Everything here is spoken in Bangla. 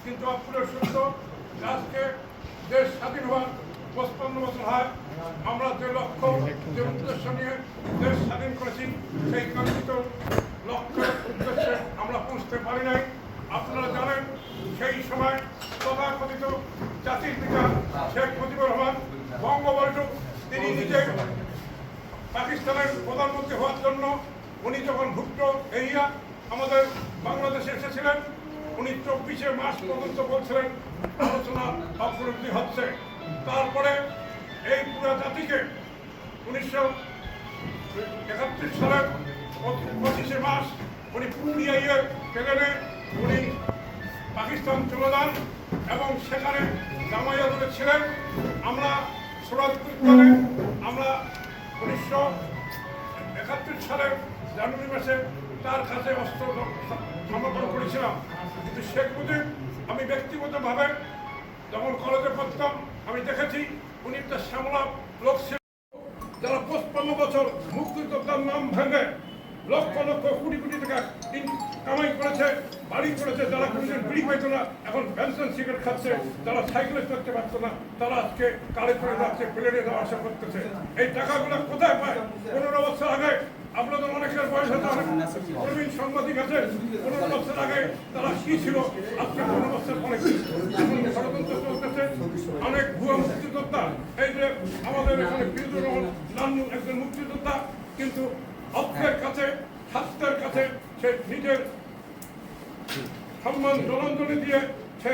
কিন্তু আপনার সত্য আজকে দেশ স্বাধীন হওয়ার 55 বছর হয়। আমরা যে লক্ষ্য যে উদ্দেশ্য নিয়ে দেশ স্বাধীন করেছি সেই কাঙ্ক্ষিত লক্ষ্য উদ্দেশ্যে আমরা পৌঁছতে পারি নাই। আপনারা জানেন সেই সময় তথাকথিত জাতির পিতা শেখ মুজিবুর রহমান বঙ্গবন্ধু তিনি নিজে পাকিস্তানের প্রধানমন্ত্রী হওয়ার জন্য উনি যখন ভুট্টো এরিয়া আমাদের বাংলাদেশে এসেছিলেন, উনি 24 মাস পর্যন্ত বলছিলেন আলোচনা অগ্রগতি হচ্ছে। তারপরে এই পুরো জাতিকে 1971 সালের 25 মাস উনি পুরিয়াইয়ে প্লেনে উনি পাকিস্তান চলে যান এবং সেখানে জামাইয়াতে ছিলেন। আমরা সুরাজপুরে আমরা 1971 সালের জানুয়ারি মাসে তার কাছে অস্ত্র সমর্পণ করেছিলাম। কিন্তু শেখ মুজিব আমি ব্যক্তিগতভাবে যখন কলেজে পড়তাম আমি দেখেছি উনি একটা শ্যামলা লোক ছিল, যারা 55 বছর মুক্তিযোদ্ধার নাম ভেঙে লক্ষ লক্ষ কোটি কোটি টাকা কামাই করেছে, বাড়ি করেছে, যারা কোনোদিন বিড়ি পাইত না এখন পেনশন সিগারেট খাচ্ছে, যারা সাইকেলে চড়তে পারত না তারা আজকে কারে করে যাচ্ছে, প্লেনে যাওয়া আসা করতেছে। এই টাকাগুলো কোথায় পায়? 15 বছর আগে আপনাদের অনেকের বয়স হতে অনেক প্রবীণ সাংবাদিক আছে, 15 বছর আগে তারা কি ছিল, আজকে 15 বছর পরে কি ষড়যন্ত্র চলতেছে। অনেক ভুয়া মুক্তিযোদ্ধা, এই যে আমাদের এখানে ফিরুজুর রহমান নান্নু একজন মুক্তিযোদ্ধা, কিন্তু অর্থের কাছে স্বাস্থ্যের কাছে সে নিজের সম্মান জলাঞ্জলি দিয়ে সে